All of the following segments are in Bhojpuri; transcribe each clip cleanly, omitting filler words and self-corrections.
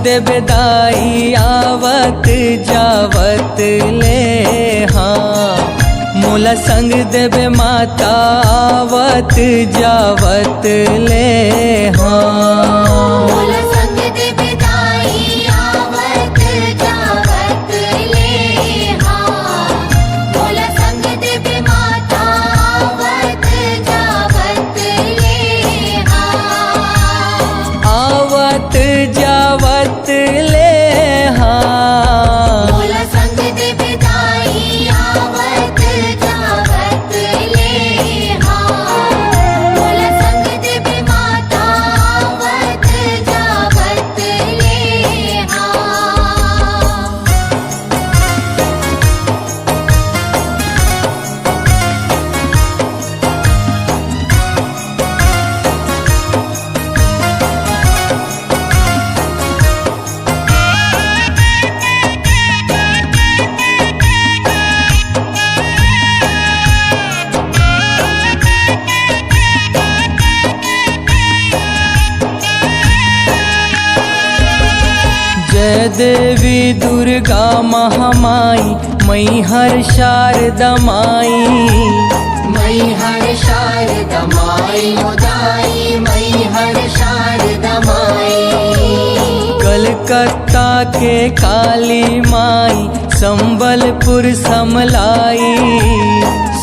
देबे दाई आवत जावत ले हाँ। मोला संग देबे माता आवत जावत ले हाँ। मोला संग देबे दाई आवत जावत ले हाँ। मोला संग देबे माता आवत जावत ले हाँ। आवत जावत ले हाँ। मोला संग देबे दाई आवत जावत ले हाँ। मोला संग देबे माता आवत जावत ले हाँ। जय देवी दुर्गा महामाई मैहर शारदा माई। मैहर शारदा माई उदाई मैहर शारदा माई। कलकत्ता के काली माई संबलपुर समलाई।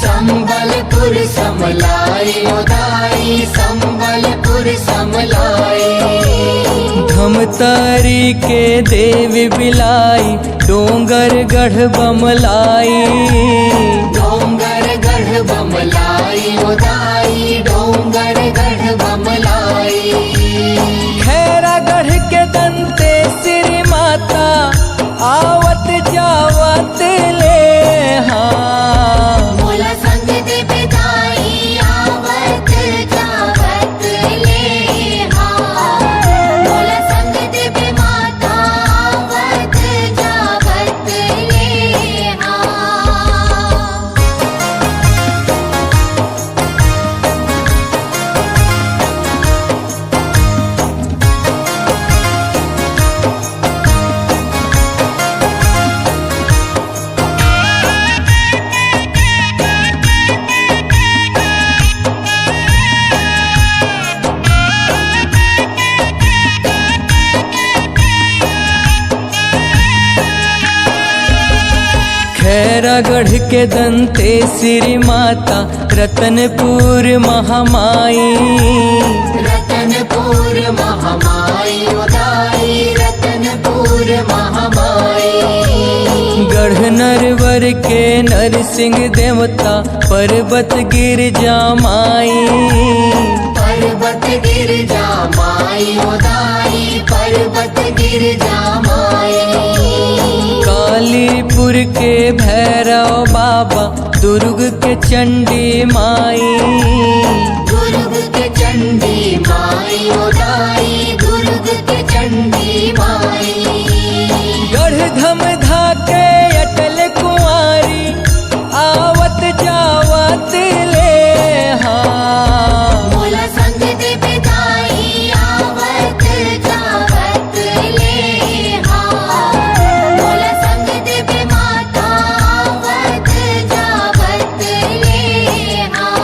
संबलपुर समलाई उदाई संबलपुर समलाई। धमतरी के देवी बिलाई डोंगर गढ़ बमलाई। डोंगर गढ़ बमलाई उदाई डोंगर गढ़ बमलाई। खैरा गढ़ के दंते श्री माता आवत जावत ले हाँ। मोला संग देबे दाई आवत जावत ले हाँ। मोला संग देबे माता आवत जावत ले हाँ। खैरागढ़ के दंते श्री माता रतनपुर महामाई। रतनपुर महामाई उदाई रतनपुर महामाई। गढ़ नरवर के नरसिंह देवता पर्वत गिरजा माई। पर्वत गिरजा माई उदाई पर्वत गिरजा माई। कालीपुर के भैरव बाबा दुर्ग के चंडी माई। दुर्ग के चंडी माई उदाई दुर्ग के चंडी माई। गढ़ धमधा के अटल कुंवारी आवत जावत ले हाँ। मोला संग देबे दाई आवत जावत ले हाँ। मोला संग देबे माता आवत जावत ले हाँ।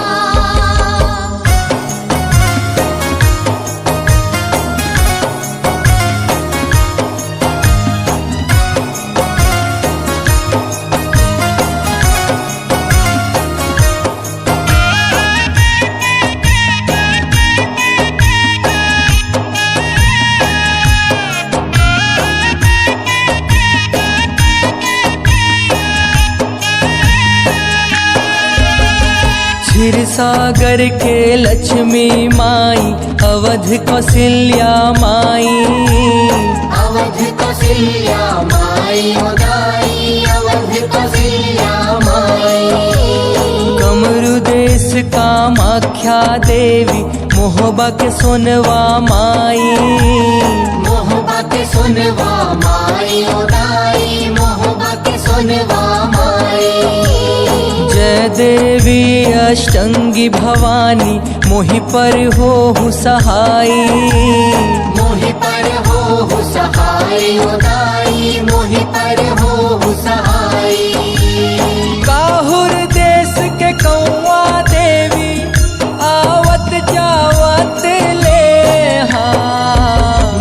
क्षीरसागर के लक्ष्मी माई अवध कौशल्या माई। अवध कौशल्या माई उदाई अवध कौशल्या माई। कमरु देश कामाख्या देवी मोहबा के सोनवा माई। मोहबा के सोनवा माई उदाई मोहबा के सोनवा माई। जय देवी अष्टंगी भवानी मोहि पर हो सहाई। मोहि पर हो सहाय उदाई मोहि पर हो सहाय। काहुर देश के कौआ देवी आवत जावत ले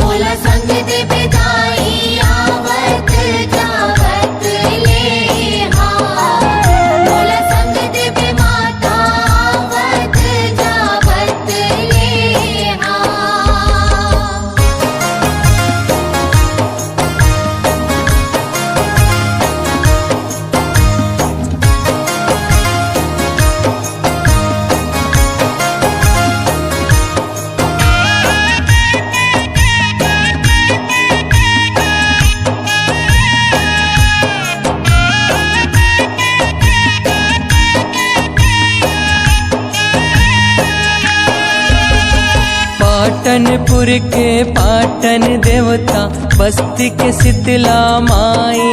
मोला संग दे बेदाई आवत जावत ले मोला संग दे बे माता आवत जावत ले पाटनपुर के पाटन देवता बस्ती के शीतला माई।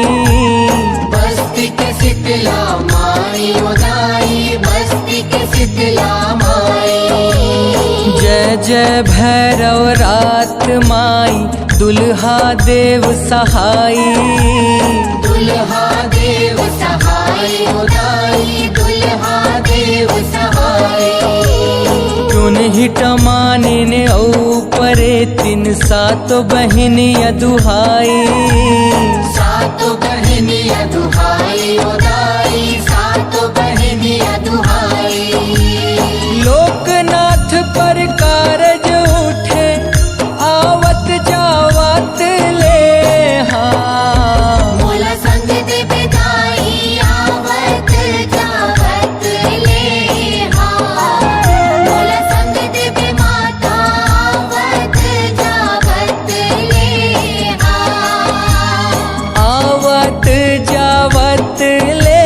बस्ती के शीतला माई उदाई बस्ती के शीतला माई। जय जय भैरव रात माई दुल्हा देव सहाई। दुल्हा देव सहाय उदाई दुल्हा देव सहाय। हिट मानिन ऊपरे तीन सात बहनिया दुहाई। सात बहनिया दुहाई उदाई सात बहनिया दुहाई। लोकनाथ पर कारज उठे आवत जावत ले मोला संग दे बेदाई आवत जावत ले मोला संग दे बे माता आवत जावत ले आवत जावत ले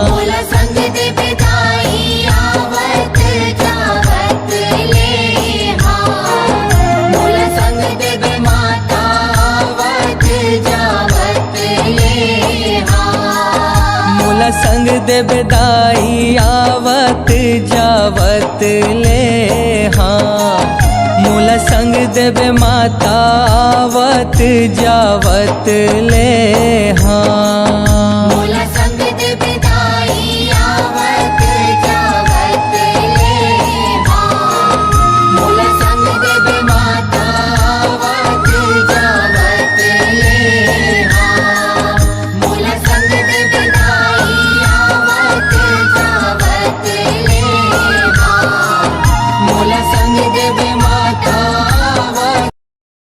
मोला संग दे बेदाई आवत जावत ले मोला संग दे बे माता आवत जावत ले मोला संग देव दाई आवत जावत ले मोला संग देव माता आवत जावत ले